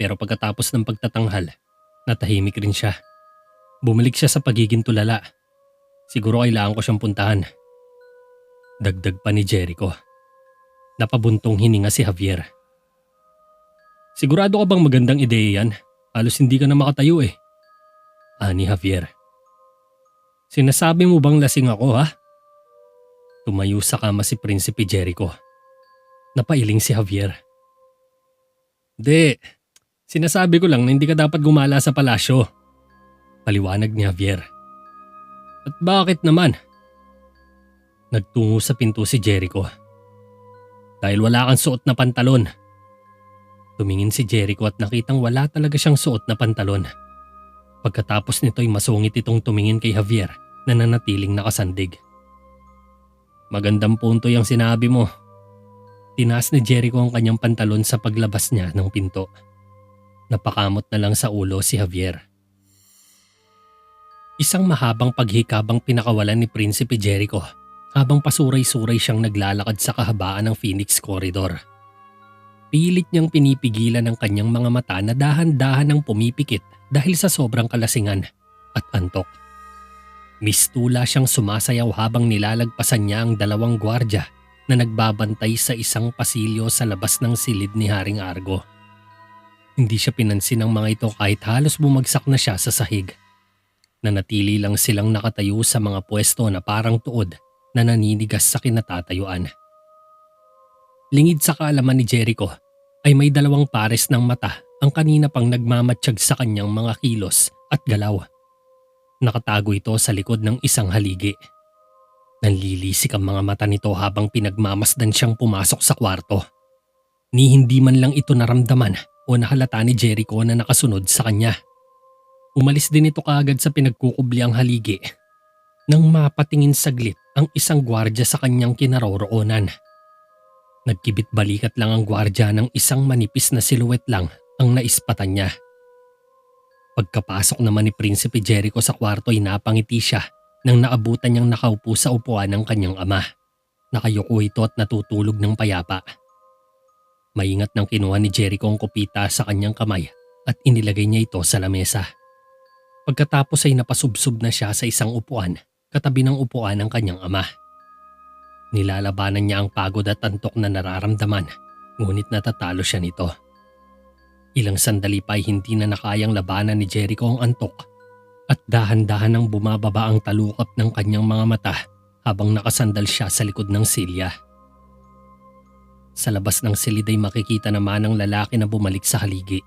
pero pagkatapos ng pagtatanghal, natahimik rin siya. Bumalik siya sa pagiging tulala. Siguro kailangan ko siyang puntahan. Dagdag pa ni Jericho. Napabuntong hininga si Javier. Sigurado ka bang magandang ideya yan? Halos hindi ka na makatayo eh. Ani Javier. Sinasabi mo bang lasing ako ha? Tumayo sa kama si Prinsipe Jericho. Napailing si Javier. Di, sinasabi ko lang na hindi ka dapat gumala sa palasyo. Paliwanag ni Javier. At bakit naman? Nagtungo sa pinto si Jericho. Dahil wala kang suot na pantalon. Tumingin si Jericho at nakitang wala talaga siyang suot na pantalon. Pagkatapos nito'y masungit itong tumingin kay Javier na nanatiling nakasandig. Magandang punto yung sinabi mo. Tinaas ni Jericho ang kanyang pantalon sa paglabas niya ng pinto. Napakamot na lang sa ulo si Javier. Isang mahabang paghikabang pinakawalan ni Prinsipe Jericho habang pasuray-suray siyang naglalakad sa kahabaan ng Phoenix Corridor. Pilit niyang pinipigilan ang kanyang mga mata na dahan-dahan ang pumipikit dahil sa sobrang kalasingan at antok. Mistula siyang sumasayaw habang nilalagpasan niya ang dalawang gwardya na nagbabantay sa isang pasilyo sa labas ng silid ni Haring Argo. Hindi siya pinansin ng mga ito kahit halos bumagsak na siya sa sahig. Nanatili lang silang nakatayo sa mga pwesto na parang tuod na naninigas sa kinatatayuan. Lingid sa kaalaman ni Jericho ay may dalawang pares ng mata ang kanina pang nagmamatsyag sa kanyang mga kilos at galaw. Nakatago ito sa likod ng isang haligi. Nanlilisik ang mga mata nito habang pinagmamasdan siyang pumasok sa kwarto. Ni hindi man lang ito naramdaman o nahalata ni Jericho na nakasunod sa kanya. Umalis din ito kaagad sa pinagkukubli ang haligi nang mapatingin saglit ang isang gwardya sa kanyang kinaroroonan. Nagkibit balikat lang ang gwardya ng isang manipis na siluwet lang ang naispatan niya. Pagkapasok naman ni Prinsipe Jericho sa kwarto ay napangiti siya nang naabutan niyang nakaupo sa upuan ng kanyang ama. Nakayuko ito at natutulog ng payapa. Maingat nang kinuha ni Jericho ang kupita sa kanyang kamay at inilagay niya ito sa lamesa. Pagkatapos ay napasubsob na siya sa isang upuan katabi ng upuan ng kanyang ama. Nilalabanan niya ang pagod at antok na nararamdaman, ngunit natatalo siya nito. Ilang sandali pa ay hindi na nakayang labanan ni Jericho ang antok at dahan-dahan nang bumababa ang talukap ng kanyang mga mata habang nakasandal siya sa likod ng silya. Sa labas ng silid ay makikita naman ang lalaki na bumalik sa haligi.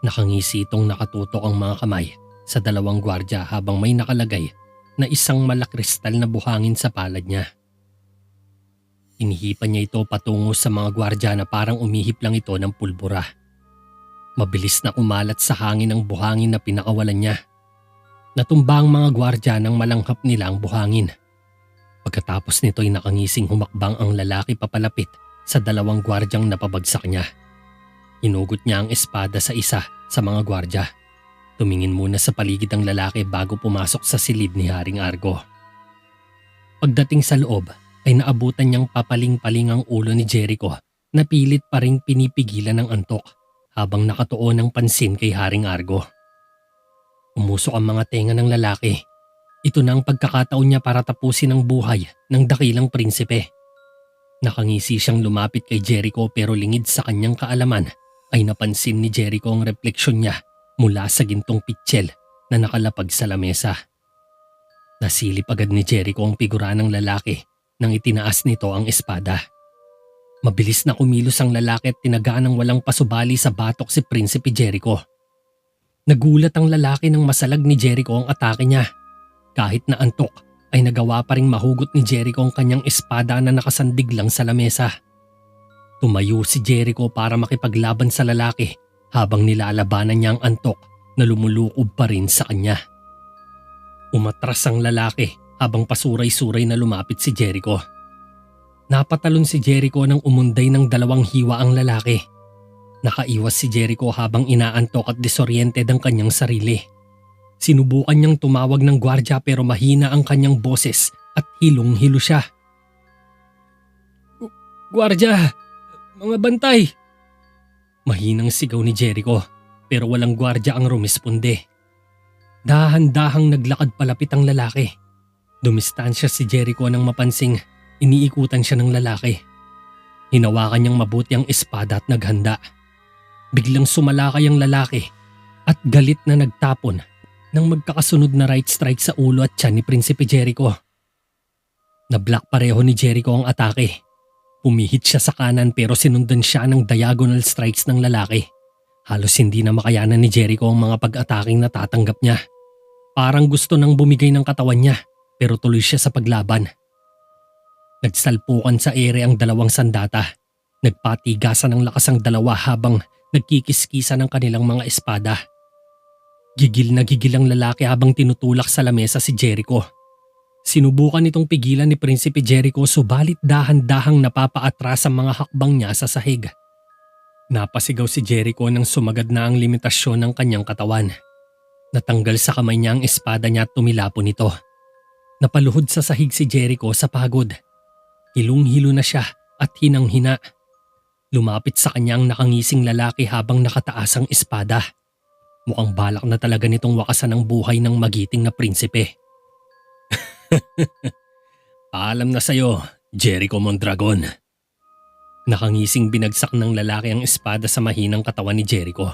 Nakangisi itong nakatutok ang mga kamay sa dalawang gwardya habang may nakalagay na isang malakristal na buhangin sa palad niya. Inihipan niya ito patungo sa mga gwardya na parang umihip lang ito ng pulbura. Mabilis na kumalat sa hangin ang buhangin na pinakawalan niya. Natumba ang mga gwardya nang malanghap nila ang buhangin. Pagkatapos nito ay nakangising humakbang ang lalaki papalapit sa dalawang gwardyang napabagsak niya. Hinugot niya ang espada sa isa sa mga gwardya. Tumingin muna sa paligid ang lalaki bago pumasok sa silid ni Haring Argo. Pagdating sa loob ay naabutan niyang papaling-paling ang ulo ni Jericho na pilit pa ring pinipigilan ng antok habang nakatuon ng pansin kay Haring Argo. Umusok ang mga tenga ng lalaki. Ito na ang pagkakataon niya para tapusin ang buhay ng dakilang prinsipe. Nakangisi siyang lumapit kay Jericho pero lingid sa kanyang kaalaman ay napansin ni Jericho ang refleksyon niya mula sa gintong pitsyel na nakalapag sa lamesa. Nasilip agad ni Jericho ang figura ng lalaki nang itinaas nito ang espada. Mabilis na kumilos ang lalaki at tinagaan ng walang pasubali sa batok si Prinsipe Jericho. Nagulat ang lalaki nang masalag ni Jericho ang atake niya. Kahit na antok ay nagawa pa ring mahugot ni Jericho ang kanyang espada na nakasandig lang sa lamesa. Tumayo si Jericho para makipaglaban sa lalaki habang nilalabanan niya ang antok na lumulukob pa rin sa kanya. Umatras ang lalaki habang pasuray-suray na lumapit si Jericho. Napatalon si Jericho nang umunday ng dalawang hiwa ang lalaki. Nakaiwas si Jericho habang inaantok at disoriented ang kanyang sarili. Sinubukan niyang tumawag ng gwardya pero mahina ang kanyang boses at hilong-hilo siya. Gwardya! Mga bantay! Mahinang sigaw ni Jericho pero walang gwardya ang rumisponde. Dahan-dahang naglakad palapit ang lalaki. Dumistansya si Jericho nang mapansing iniikutan siya ng lalaki. Hinawakan niyang mabuti ang espada at naghanda. Biglang sumalakay ang lalaki at galit na nagtapon ng magkakasunod na right strike sa ulo at tiyan ni Prinsipe Jericho. Na-block pareho ni Jericho ang atake. Pumihit siya sa kanan pero sinundan siya ng diagonal strikes ng lalaki. Halos hindi na makayanan ni Jericho ang mga pag-ataking natatanggap niya. Parang gusto nang bumigay ng katawan niya pero tuloy siya sa paglaban. Nagsalpukan sa ere ang dalawang sandata. Nagpatigasan ng lakas ang dalawa habang nagkikiskisa ng kanilang mga espada. Gigil na gigil ang lalaki habang tinutulak sa lamesa si Jericho. Sinubukan nitong pigilan ni Prinsipe Jericho subalit dahan-dahang napapaatras ang mga hakbang niya sa sahig. Napasigaw si Jericho nang sumagad na ang limitasyon ng kanyang katawan. Natanggal sa kamay niya ang espada niya at tumilapon ito. Napaluhod sa sahig si Jericho sa pagod. Hilong-hilo na siya at hinang-hina. Lumapit sa kanya ang nakangising lalaki habang nakataas ang espada. Mukhang balak na talaga nitong wakasan ang buhay ng magiting na prinsipe. Paalam na sayo, Jericho Mondragon. Nakangising binagsak ng lalaki ang espada sa mahinang katawan ni Jericho.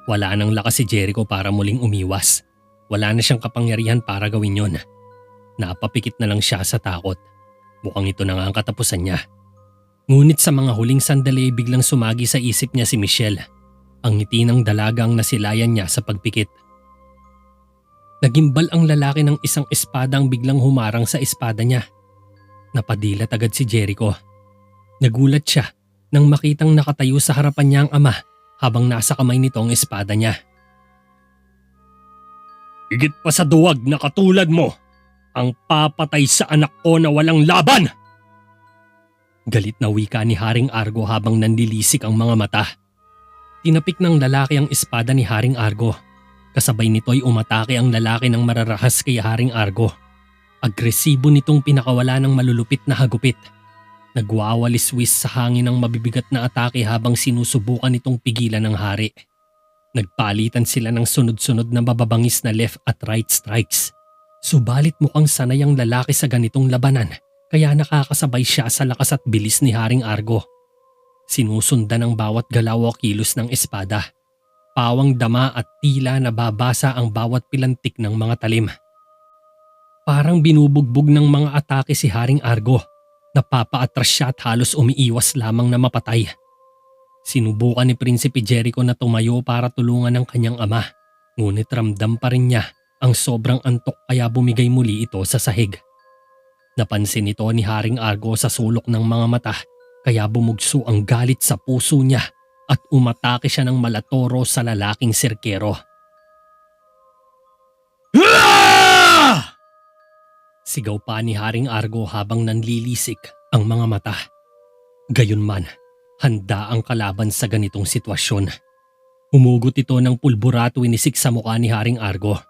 Wala nang lakas si Jericho para muling umiwas. Wala na siyang kapangyarihan para gawin yon. Napapikit na lang siya sa takot. Mukhang ito na nga ang katapusan niya. Ngunit sa mga huling sandali biglang sumagi sa isip niya si Michelle. Ang ngiti ng dalagang nasilayan niya sa pagpikit. Nagimbal ang lalaki ng isang espadang biglang humarang sa espada niya. Napadilat agad si Jericho. Nagulat siya nang makitang nakatayo sa harapan niya ang ama habang nasa kamay nito ang espada niya. Higit pa sa duwag na katulad mo, ang papatay sa anak ko na walang laban! Galit na wika ni Haring Argo habang nanlilisik ang mga mata. Tinapik ng lalaki ang espada ni Haring Argo. Kasabay nito'y umatake ang lalaki ng mararahas kay Haring Argo. Agresibo nitong pinakawala ng malulupit na hagupit. Nagwawalis-wis sa hangin ang mabibigat na atake habang sinusubukan nitong pigilan ng hari. Nagpalitan sila ng sunod-sunod na mababangis na left at right strikes. Subalit mukhang sanay ang lalaki sa ganitong labanan kaya nakakasabay siya sa lakas at bilis ni Haring Argo. Sinusundan ng bawat galaw o kilos ng espada. Pawang dama at tila nababasa ang bawat pilantik ng mga talim. Parang binubugbog ng mga atake si Haring Argo. Napapaatras siya at halos umiiwas lamang na mapatay. Sinubukan ni Prinsipe Jericho na tumayo para tulungan ang kanyang ama. Ngunit ramdam pa rin niya ang sobrang antok kaya bumigay muli ito sa sahig. Napansin ito ni Haring Argo sa sulok ng mga mata kaya bumugso ang galit sa puso niya at umatake siya ng malatoro sa lalaking sirkero. Sigaw pa ni Haring Argo habang nanlilisik ang mga mata. Gayunman, handa ang kalaban sa ganitong sitwasyon. Humugot ito ng pulbura at winisik sa mukha ni Haring Argo.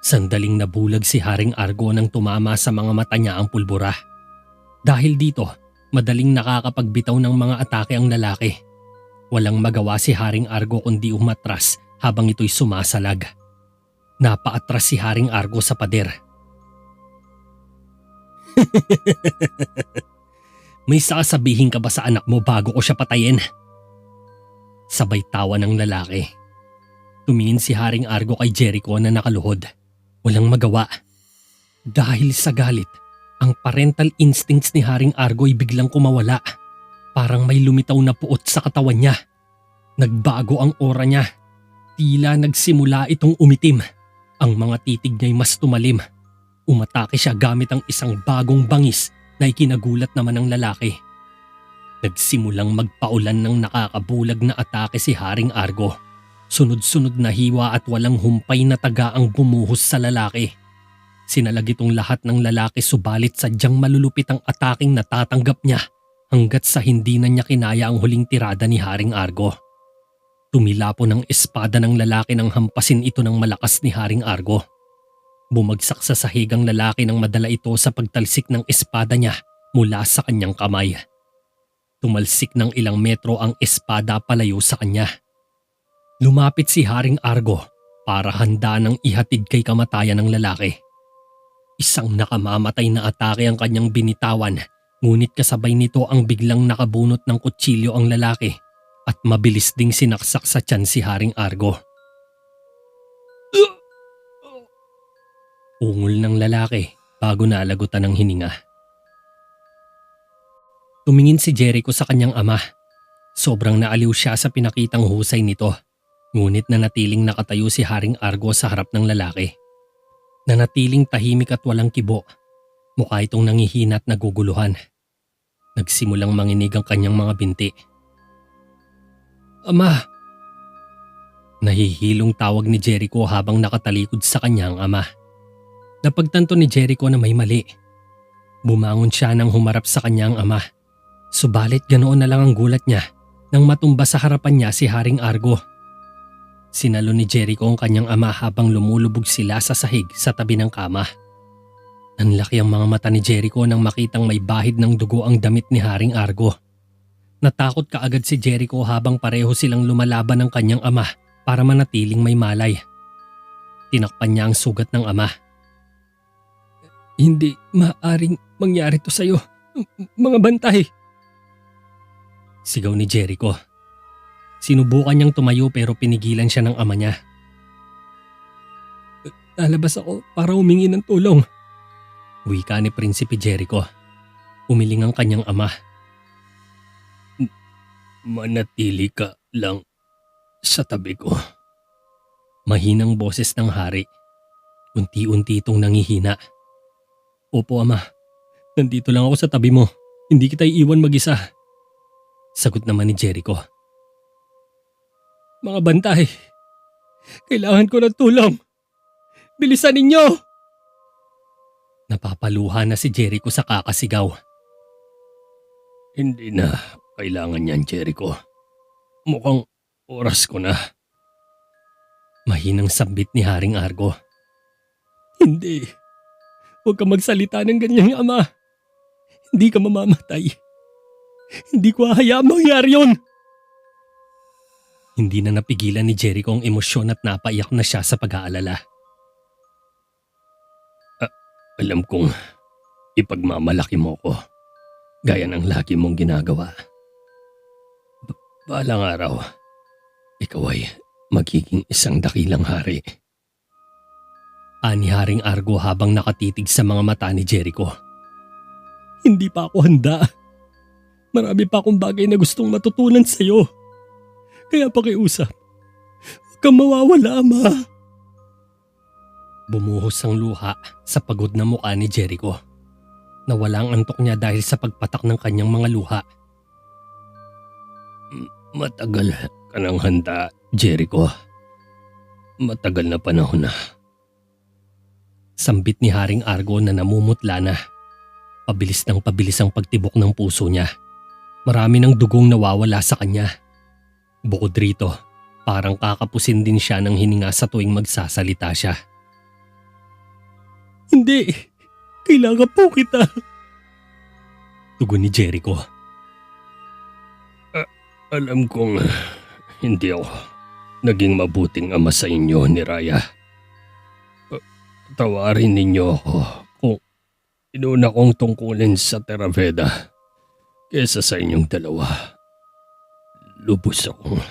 Sandaling nabulag si Haring Argo nang tumama sa mga mata niya ang pulbura. Dahil dito, madaling nakakapagbitaw ng mga atake ang lalaki. Walang magawa si Haring Argo kundi umatras habang ito'y sumasalag. Napaatras si Haring Argo sa pader. May sasabihin ka ba sa anak mo bago ko siya patayin? Sabay tawa ng lalaki. Tumingin si Haring Argo kay Jericho na nakaluhod. Walang magawa. Dahil sa galit, ang parental instincts ni Haring Argo ay biglang kumawala. Parang may lumitaw na puot sa katawan niya. Nagbago ang aura niya. Tila nagsimula itong umitim. Ang mga titig niya'y mas tumalim. Umatake siya gamit ang isang bagong bangis na ikinagulat naman ng lalaki. Nagsimulang magpaulan ng nakakabulag na atake si Haring Argo. Sunod-sunod na hiwa at walang humpay na taga ang bumuhos sa lalaki. Sinalag itong lahat ng lalaki subalit sadyang malulupit ang ataking natatanggap niya hanggat sa hindi na niya kinaya ang huling tirada ni Haring Argo. Tumilapon ang espada ng lalaki nang hampasin ito ng malakas ni Haring Argo. Bumagsak sa sahig ang lalaki nang madala ito sa pagtalsik ng espada niya mula sa kanyang kamay. Tumalsik ng ilang metro ang espada palayo sa kanya. Lumapit si Haring Argo para handa ng ihatid kay kamatayan ng lalaki. Isang nakamamatay na atake ang kanyang binitawan, ngunit kasabay nito ang biglang nakabunot ng kutsilyo ang lalaki at mabilis ding sinaksak sa tiyan si Haring Argo. Ungol ng lalaki bago nalagutan ng hininga. Tumingin si Jericho sa kanyang ama. Sobrang naaliw siya sa pinakitang husay nito, ngunit nanatiling nakatayo si Haring Argo sa harap ng lalaki. Nanatiling tahimik at walang kibo. Mukha itong nangihina at naguguluhan. Nagsimulang manginig ang kanyang mga binti. "Ama!" Nahihilong tawag ni Jericho habang nakatalikod sa kanyang ama. Napagtanto ni Jericho na may mali. Bumangon siya nang humarap sa kanyang ama. Subalit ganoon na lang ang gulat niya nang matumba sa harapan niya si Haring Argo. Sinalo ni Jericho ang kanyang ama habang lumulubog sila sa sahig sa tabi ng kama. Nanlaki ang mga mata ni Jericho nang makitang may bahid ng dugo ang damit ni Haring Argo. Natakot kaagad si Jericho habang pareho silang lumalaban ng kanyang ama para manatiling may malay. Tinakpan niya ang sugat ng ama. "Hindi maaaring mangyari to sa'yo, mga bantay!" Sigaw ni Jericho. Sinubukan niyang tumayo pero pinigilan siya ng ama niya. "Lalabas ako para humingi ng tulong," wika ni Prinsipe Jericho. Umiling ang kanyang ama. "Manatili ka lang sa tabi ko." Mahinang boses ng hari. Unti-unti itong nangihina. "Opo ama, nandito lang ako sa tabi mo. Hindi kita iiwan mag-isa," sagot naman ni Jericho. "Mga bantay, kailangan ko ng tulong. Bilisan ninyo!" Napapaluha na si Jericho sa kakasigaw. "Hindi na kailangan yan, Jericho. Mukhang oras ko na." Mahinang sambit ni Haring Argo. "Hindi. Huwag ka magsalita ng ganyan, ama. Hindi ka mamamatay. Hindi ko hahayaang mangyari yun." Hindi na napigilan ni Jericho ang emosyon at napaiyak na siya sa pag-aalala. "Alam kong ipagmamalaki mo ko, gaya ng lagi mong ginagawa. Balang araw, ikaw ay magiging isang dakilang hari." Ani Haring Argo habang nakatitig sa mga mata ni Jericho. "Hindi pa ako handa. Marami pa akong bagay na gustong matutunan sa'yo. Kaya pakiusap, huwag kang mawawala, ama." Bumuhos ang luha sa pagod na mukha ni Jericho. Nawala ang antok niya dahil sa pagpatak ng kanyang mga luha. "Matagal ka nang handa, Jericho. Matagal na panahon na." Sambit ni Haring Argo na namumutla na. Pabilis ng pabilis ang pagtibok ng puso niya. Marami ng dugong nawawala sa kanya. Bukod rito, parang kakapusin din siya ng hininga sa tuwing magsasalita siya. "Hindi, kailangan po kita," tugon ni Jericho. "Alam kong hindi ako naging mabuting ama sa inyo ni Raya. Tawarin ninyo ako kung inuna kong tungkulin sa Terraveda kesa sa inyong dalawa. Lubos akong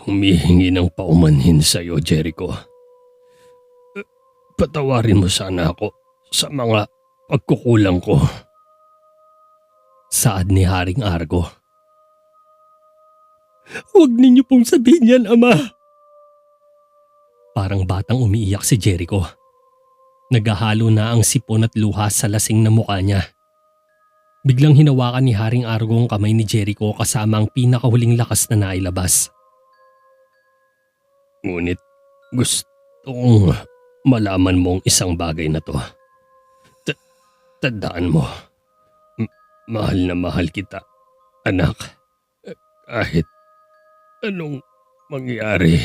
humihingi ng paumanhin sa iyo, Jericho. Patawarin mo sana ako sa mga pagkukulang ko." Saad ni Haring Argo. "Huwag ninyo pong sabihin yan, ama." Parang batang umiiyak si Jericho. Naghahalo na ang sipon at luha sa lasing na mukha niya. Biglang hinawakan ni Haring Argo ang kamay ni Jericho kasama ang pinakahuling lakas na nailabas. "Ngunit gusto kong malaman mo ang isang bagay na to. Tandaan mo, mahal na mahal kita, anak. Kahit anong mangyari."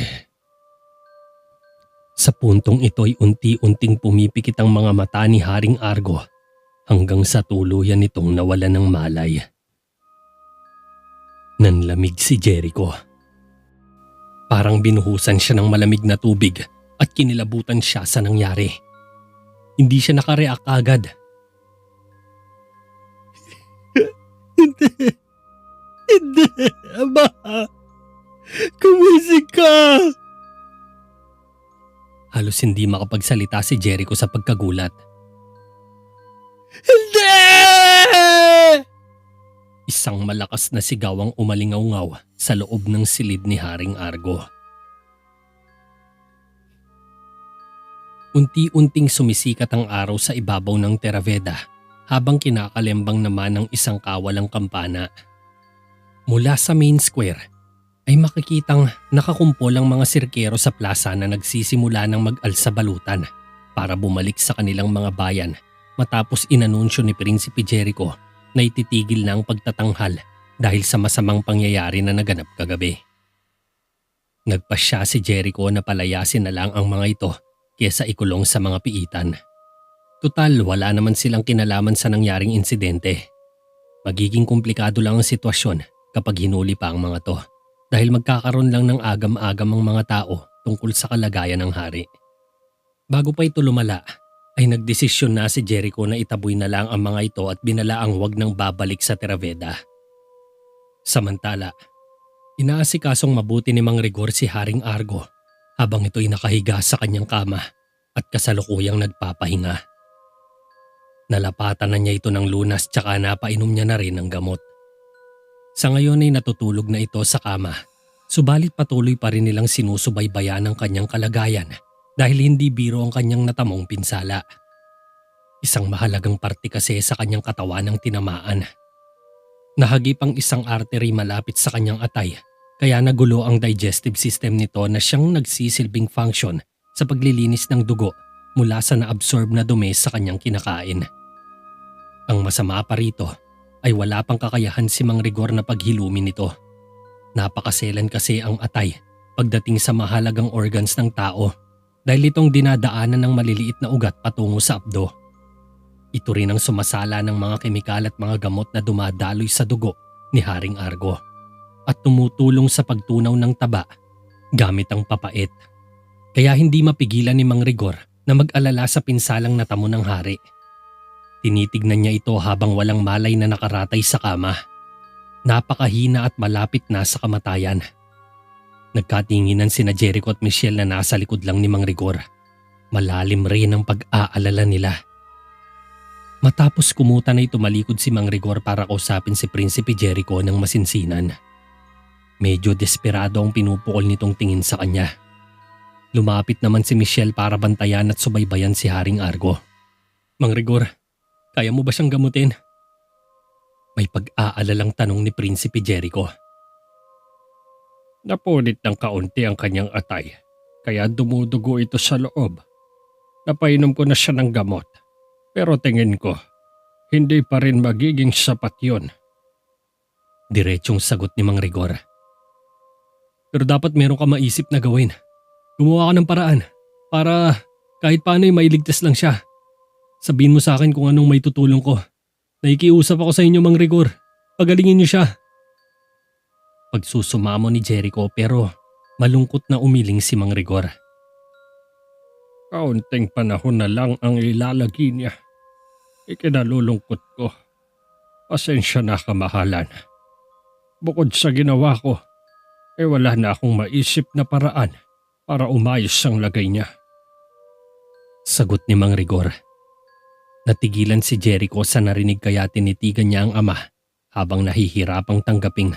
Sa puntong ito'y unti-unting pumipikit ang mga mata ni Haring Argo hanggang sa tuluyan nitong nawalan ng malay. Nanlamig si Jericho. Parang binuhusan siya ng malamig na tubig at kinilabutan siya sa nangyari. Hindi siya nakareact agad. Hindi. Hindi. Ama. Kumisig ka. Halos hindi makapagsalita si Jericho sa pagkagulat. Hindi! Isang malakas na sigaw ang umalingaw-ngaw sa loob ng silid ni Haring Argo. Unti-unting sumisikat ang araw sa ibabaw ng Terraveda habang kinakalembang naman ng isang kawalang kampana. Mula sa main square ay makikitang nakakumpol ang mga sirkero sa plaza na nagsisimula ng mag-alsa balutan para bumalik sa kanilang mga bayan matapos inanunsyo ni Prinsipe Jericho na ititigil na ang pagtatanghal dahil sa masamang pangyayari na naganap kagabi. Nagpasya si Jericho na palayasin na lang ang mga ito kesa ikulong sa mga piitan. Tutal, wala naman silang kinalaman sa nangyaring insidente. Magiging komplikado lang ang sitwasyon kapag hinuli pa ang mga to dahil magkakaroon lang ng agam-agam ang mga tao tungkol sa kalagayan ng hari. Bago pa ito lumala, ay nagdesisyon na si Jericho na itaboy na lang ang mga ito at binalaang wag nang babalik sa Terraveda. Samantala, inaasikasong mabuti ni Mang Rigor si Haring Argo habang ito'y nakahiga sa kanyang kama at kasalukuyang nagpapahinga. Nalapatan na niya ito ng lunas tsaka napainom niya na rin ng gamot. Sa ngayon ay natutulog na ito sa kama, subalit patuloy pa rin nilang sinusubaybayan ang kanyang kalagayan dahil hindi biro ang kanyang natamong pinsala. Isang mahalagang parte kasi sa kanyang katawan ang tinamaan. Nahagip ang isang artery malapit sa kanyang atay kaya nagulo ang digestive system nito na siyang nagsisilbing function sa paglilinis ng dugo mula sa naabsorb na dumi sa kanyang kinakain. Ang masama pa rito ay wala pang kakayahan si Mang Rigor na paghilumin nito. Napakaselan kasi ang atay pagdating sa mahalagang organs ng tao dahil itong dinadaanan ng maliliit na ugat patungo sa abdo. Ito rin ang sumasala ng mga kemikal at mga gamot na dumadaloy sa dugo ni Haring Argo at tumutulong sa pagtunaw ng taba gamit ang papait. Kaya hindi mapigilan ni Mang Rigor na mag-alala sa pinsalang natamo ng hari. Tinitignan niya ito habang walang malay na nakaratay sa kama. Napakahina at malapit na sa kamatayan. Nagkatinginan sina Jericho at Michelle na nasa likod lang ni Mang Rigor. Malalim rin ang pag-aalala nila. Matapos kumuta na tumalikod si Mang Rigor para kausapin si Prinsipe Jericho ng masinsinan. Medyo desperado ang pinupukol nitong tingin sa kanya. Lumapit naman si Michelle para bantayan at subaybayan si Haring Argo. Mang Rigor, kaya mo ba siyang gamutin? May pag-aalalang tanong ni Prinsipe Jericho. Napunit ng kaunti ang kanyang atay, kaya dumudugo ito sa loob. Napainom ko na siya ng gamot, pero tingin ko, hindi pa rin magiging sapat yun. Diretsong sagot ni Mang Rigor. Pero dapat meron ka maisip na gawin. Gumawa ka ng paraan para kahit paano'y mailigtas lang siya. Sabihin mo sa akin kung anong may tutulong ko. Nakikiusap ako sa inyo, Mang Rigor. Pagalingin niyo siya. Pagsusumamo ni Jericho pero malungkot na umiling si Mang Rigor. Kaunting panahon na lang ang ilalagay niya. Ikinalulungkot ko. Pasensya na kamahalan. Bukod sa ginawa ko, wala na akong maisip na paraan para umayos ang lagay niya. Sagot ni Mang Rigor. Natigilan si Jericho sa narinig kaya tinitigan niya ang ama habang nahihirapang tanggaping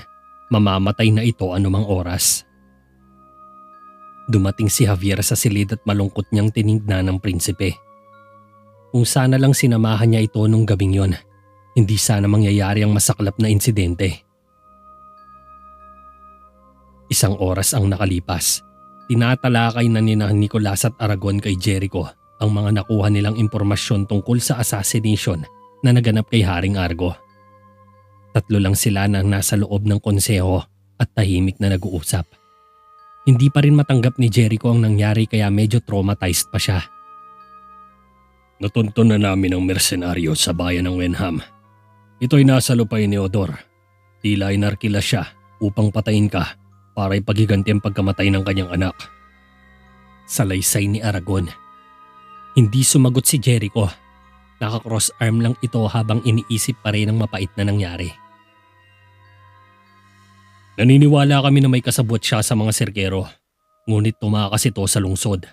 mamamatay na ito anumang oras. Dumating si Javier sa silid at malungkot niyang tinignan ng prinsipe. Kung sana lang sinamahan niya ito nung gabing yon, hindi sana mangyayari ang masaklap na insidente. Isang oras ang nakalipas. Tinatalakay na ni Nicolas at Aragon kay Jericho ang mga nakuha nilang impormasyon tungkol sa assassination na naganap kay Haring Argo. Tatlo lang sila na nasa loob ng konseho at tahimik na nag-uusap. Hindi pa rin matanggap ni Jericho ang nangyari kaya medyo traumatized pa siya. Natunto na namin ang mersenaryo sa bayan ng Wenham. Ito'y nasa lupain ni Odor. Tila inarkila siya upang patayin ka para ipagiganti ang pagkamatay ng kanyang anak. Salaysay ni Aragon. Hindi sumagot si Jericho. Naka-cross arm lang ito habang iniisip pa rin ang mapait na nangyari. Naniniwala kami na may kasabwat siya sa mga serkero, ngunit tumakas ito sa lungsod.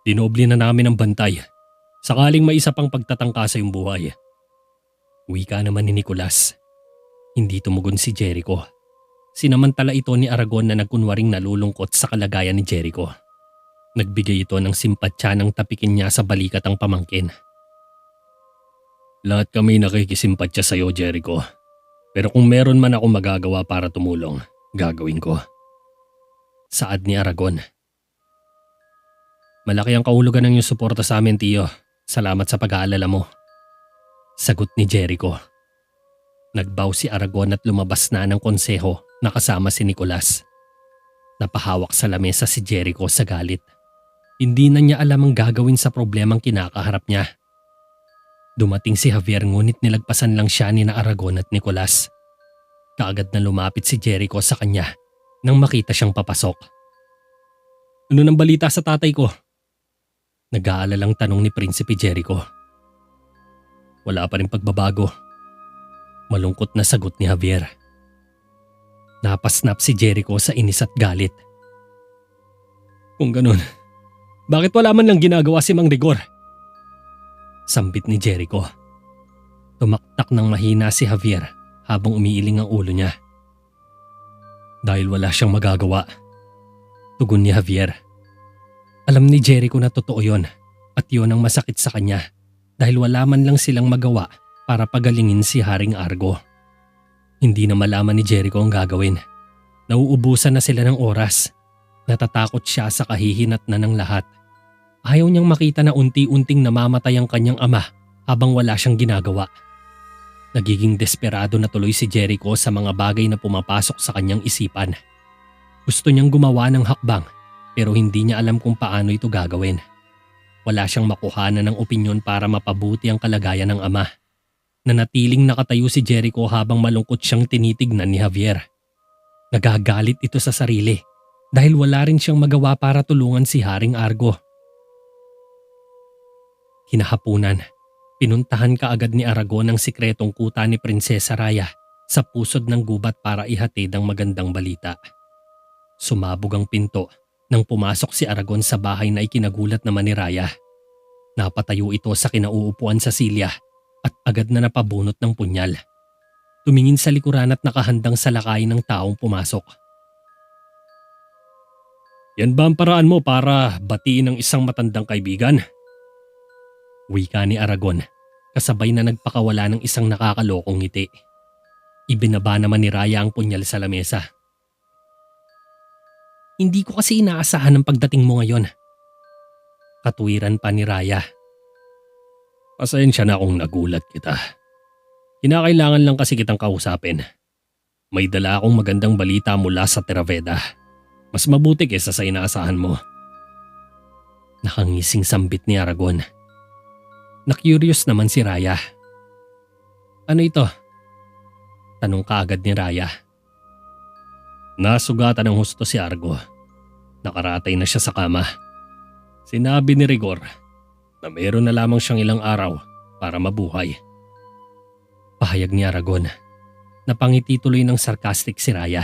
Dinoble na namin ang bantay, sakaling may isa pang pagtatangka sa iyong buhay. Wika naman ni Nicolas. Hindi tumugon si Jericho. Sinamantala ito ni Aragon na nagkunwaring nalulungkot sa kalagayan ni Jericho. Nagbigay ito ng simpatsya nang tapikin niya sa balikat ang pamangkin. Lahat kami nakikisimpatsya sa iyo, Jericho. Pero kung meron man ako magagawa para tumulong, gagawin ko. Saad ni Aragon. Malaki ang kahulugan ng iyong suporta sa amin, Tiyo. Salamat sa pag-aalala mo. Sagot ni Jericho. Nagbaw si Aragon at lumabas na ng konseho na kasama si Nicolas. Napahawak sa lamesa si Jericho sa galit. Hindi na niya alam ang gagawin sa problemang kinakaharap niya. Dumating si Javier ngunit nilagpasan lang siya ni na Aragon at Nicolas. Kaagad na lumapit si Jericho sa kanya nang makita siyang papasok. Ano nang balita sa tatay ko? Nag-aalalang tanong ni Prinsipe Jericho. Wala pa rin pagbabago. Malungkot na sagot ni Javier. Napasnap si Jericho sa inis at galit. Kung ganun, bakit wala man lang ginagawa si Mang Rigor? Sambit ni Jericho. Tumaktak ng mahina si Javier habang umiiling ang ulo niya. Dahil wala siyang magagawa. Tugon ni Javier. Alam ni Jericho na totoo yon at yon ang masakit sa kanya dahil wala man lang silang magawa para pagalingin si Haring Argo. Hindi na malaman ni Jericho ang gagawin. Nauubusan na sila ng oras. Natatakot siya sa kahihinat na ng lahat. Ayaw niyang makita na unti-unting namamatay ang kanyang ama habang wala siyang ginagawa. Nagiging desperado na tuloy si Jericho sa mga bagay na pumapasok sa kanyang isipan. Gusto niyang gumawa ng hakbang pero hindi niya alam kung paano ito gagawin. Wala siyang makuhanan ng opinyon para mapabuti ang kalagayan ng ama. Nanatiling nakatayo si Jericho habang malungkot siyang tinitignan ni Javier. Nagagalit ito sa sarili dahil wala rin siyang magawa para tulungan si Haring Argo. Kinahapunan, pinuntahan kaagad ni Aragon ang sikretong kuta ni Prinsesa Raya sa pusod ng gubat para ihatid ang magandang balita. Sumabog ang pinto nang pumasok si Aragon sa bahay na ikinagulat naman ni Raya. Napatayo ito sa kinauupuan sa silya at agad na napabunot ng punyal. Tumingin sa likuran at nakahandang salakayin ng taong pumasok. Yan ba ang paraan mo para batiin ang isang matandang kaibigan? Wika ni Aragon, kasabay na nagpakawala ng isang nakakalokong ngiti. Ibinaba naman ni Raya ang punyal sa lamesa. Hindi ko kasi inaasahan ang pagdating mo ngayon. Katuwiran pa ni Raya. Pasensya na kung nagulat kita. Kinakailangan lang kasi kitang kausapin. May dala akong magandang balita mula sa Terraveda. Mas mabuti kesa sa inaasahan mo. Nakangising sambit ni Aragon. Na-curious naman si Raya. Ano ito? Tanong kaagad ni Raya. Nasugatan ng husto si Argo. Nakaratay na siya sa kama. Sinabi ni Rigor na meron na lamang siyang ilang araw para mabuhay. Pahayag ni Aragon. Napangiti tuloy ng sarcastic si Raya.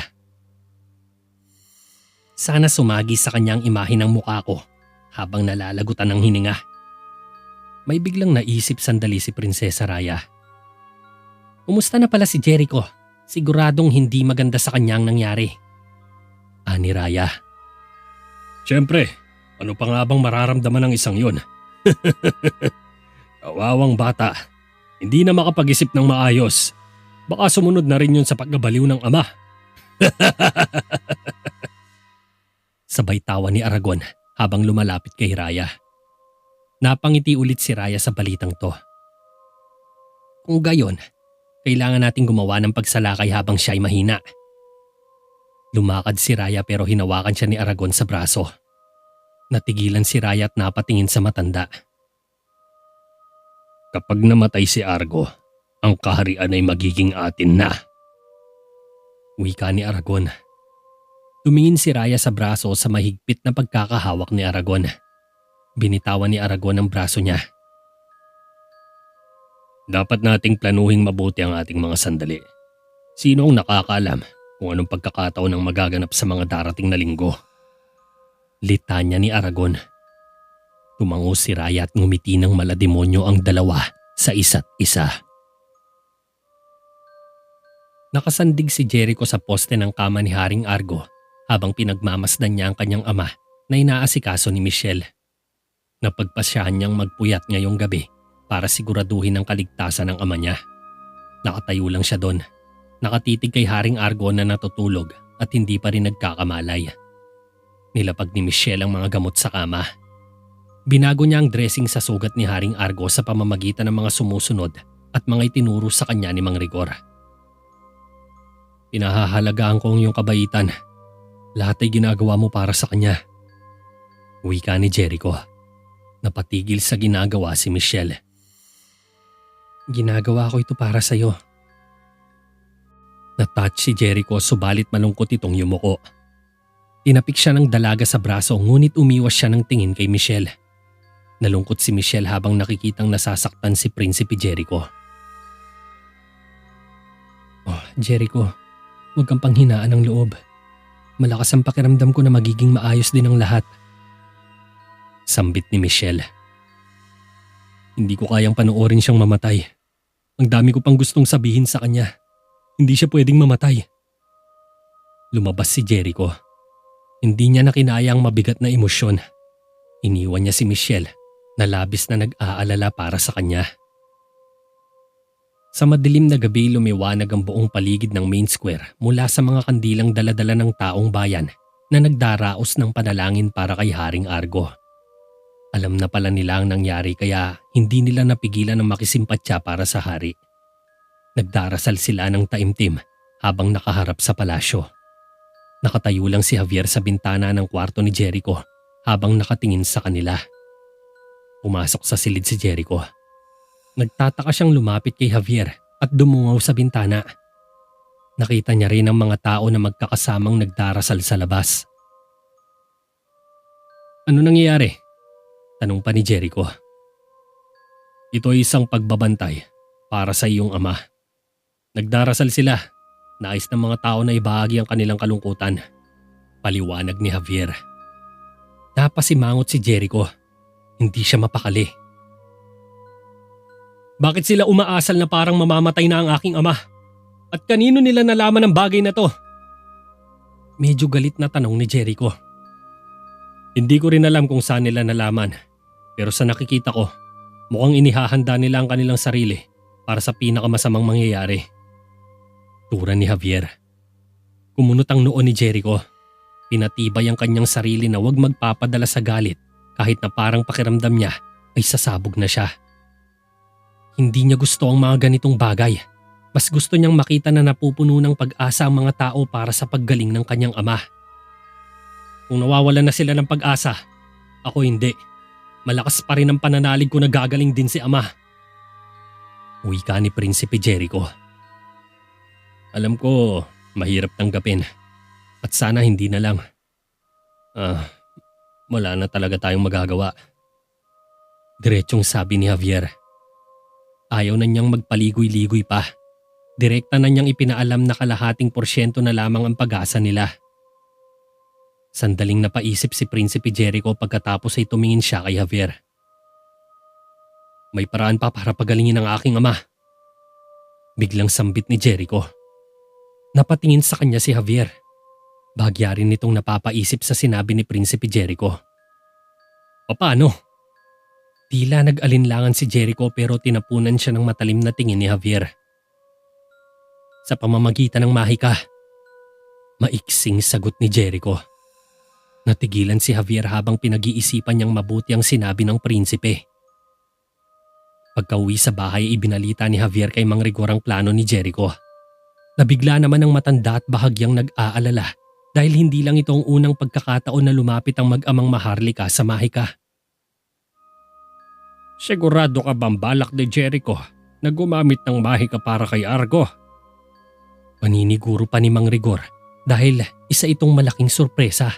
Sana sumagi sa kanyang imahe ng mukha ko habang nalalagutan ng hininga. May biglang naisip sandali si Prinsesa Raya. Kumusta na pala si Jericho? Siguradong hindi maganda sa kanyang nangyari. Ani Raya. Siyempre, ano pa nga bang mararamdaman ng isang yun? Kawawang bata. Hindi na makapag-isip ng maayos. Baka sumunod na rin yun sa paggabaliw ng ama. Sabay tawa ni Aragon habang lumalapit kay Raya. Napangiti ulit si Raya sa balitang to. Kung gayon, kailangan nating gumawa ng pagsalakay habang siya ay mahina. Lumakad si Raya pero hinawakan siya ni Aragon sa braso. Natigilan si Raya at napatingin sa matanda. Kapag namatay si Argo, ang kaharian ay magiging atin na. Wika ni Aragon. Tumingin si Raya sa braso sa mahigpit na pagkakahawak ni Aragon. Binitawan ni Aragon ang braso niya. Dapat nating planuhing mabuti ang ating mga sandali. Sino ang nakakaalam kung anong pagkakataon ang magaganap sa mga darating na linggo? Litanya ni Aragon. Tumango si Raya at ngumiti ng malademonyo ang dalawa sa isa't isa. Nakasandig si Jericho sa poste ng kama ni Haring Argo habang pinagmamasdan niya ang kanyang ama na inaasikaso ni Michelle. Napagpasyahan niyang magpuyat ngayong gabi para siguraduhin ang kaligtasan ng ama niya. Nakatayo lang siya doon, nakatitig kay Haring Argo na natutulog at hindi pa rin nagkakamalay. Nilapag ni Michelle ang mga gamot sa kama. Binago niya ang dressing sa sugat ni Haring Argo sa pamamagitan ng mga sumusunod at mga itinuro sa kanya ni Mang Rigor. Pinahahalagaan ko ang iyong kabaitan. Lahat ay ginagawa mo para sa kanya. Wika ni Jericho. Napatigil sa ginagawa si Michelle. Ginagawa ko ito para sa iyo. Natouch si Jericho subalit malungkot itong yumuko. Tinapik siya ng dalaga sa braso ngunit umiwas siya ng tingin kay Michelle. Nalungkot si Michelle habang nakikitang nasasaktan si Prinsipe Jericho. Oh, Jericho, huwag kang panghinaan ng loob. Malakas ang pakiramdam ko na magiging maayos din ang lahat. Sambit ni Michelle. Hindi ko kayang panoorin siyang mamatay. Ang dami ko pang gustong sabihin sa kanya. Hindi siya pwedeng mamatay. Lumabas si Jericho. Hindi niya nakinaya ang mabigat na emosyon. Iniwan niya si Michelle na labis na nag-aalala para sa kanya. Sa madilim na gabi lumiwanag ang buong paligid ng main square mula sa mga kandilang daladala ng taong bayan na nagdaraos ng panalangin para kay Haring Argo. Alam na pala nila ang nangyari kaya hindi nila napigilan ng makisimpatya para sa hari. Nagdarasal sila ng taimtim habang nakaharap sa palasyo. Nakatayo lang si Javier sa bintana ng kwarto ni Jericho habang nakatingin sa kanila. Pumasok sa silid si Jericho. Nagtataka siyang lumapit kay Javier at dumungaw sa bintana. Nakita niya rin ang mga tao na magkakasamang nagdarasal sa labas. Ano nangyayari? Tanong pa ni Jericho. Ito ay isang pagbabantay para sa iyong ama. Nagdarasal sila. Nais ng mga tao na ibahagi ang kanilang kalungkutan. Paliwanag ni Javier. Napasimangot si Jericho. Hindi siya mapakali. Bakit sila umaasal na parang mamamatay na ang aking ama? At kanino nila nalaman ang bagay na to? Medyo galit na tanong ni Jericho. Hindi ko rin alam kung saan nila nalaman. Pero sa nakikita ko, mukhang inihahanda nila ang kanilang sarili para sa pinakamasamang mangyayari. Tura ni Javier. Kumunot ang noo ni Jericho. Pinatibay ang kanyang sarili na huwag magpapadala sa galit kahit na parang pakiramdam niya ay sasabog na siya. Hindi niya gusto ang mga ganitong bagay. Mas gusto niyang makita na napupuno ng pag-asa ang mga tao para sa paggaling ng kanyang ama. Kung nawawalan na sila ng pag-asa, ako hindi. Malakas pa rin ang pananalig ko na gagaling din si ama. Wika ni Prinsipe Jericho. Alam ko, mahirap tanggapin. At sana hindi na lang. Wala na talaga tayong magagawa. Diretsong sabi ni Javier. Ayaw na niyang magpaligoy-ligoy pa. Direkta na niyang ipinaalam na kalahating porsyento na lamang ang pag-asa nila. Sandaling napaisip si Prinsipe Jericho pagkatapos ay tumingin siya kay Javier. May paraan pa para pagalingin ang aking ama. Biglang sambit ni Jericho. Napatingin sa kanya si Javier. Bahagya rin nitong napapaisip sa sinabi ni Prinsipe Jericho. Paano? Tila nag-alinlangan si Jericho pero tinapunan siya ng matalim na tingin ni Javier. Sa pamamagitan ng mahika. Maiksing sagot ni Jericho. Natigilan si Javier habang pinag-iisipan niyang mabuti ang sinabi ng prinsipe. Pagka-uwi sa bahay ibinalita ni Javier kay Mang Rigor ang plano ni Jericho. Nabigla naman ang matanda at bahagyang nag-aalala dahil hindi lang ito ang unang pagkakataon na lumapit ang mag-amang Maharlika sa mahika. Sigurado ka bang balak ni Jericho na gumamit ng mahika para kay Argo? Paniniguro pa ni Mang Rigor dahil isa itong malaking sorpresa.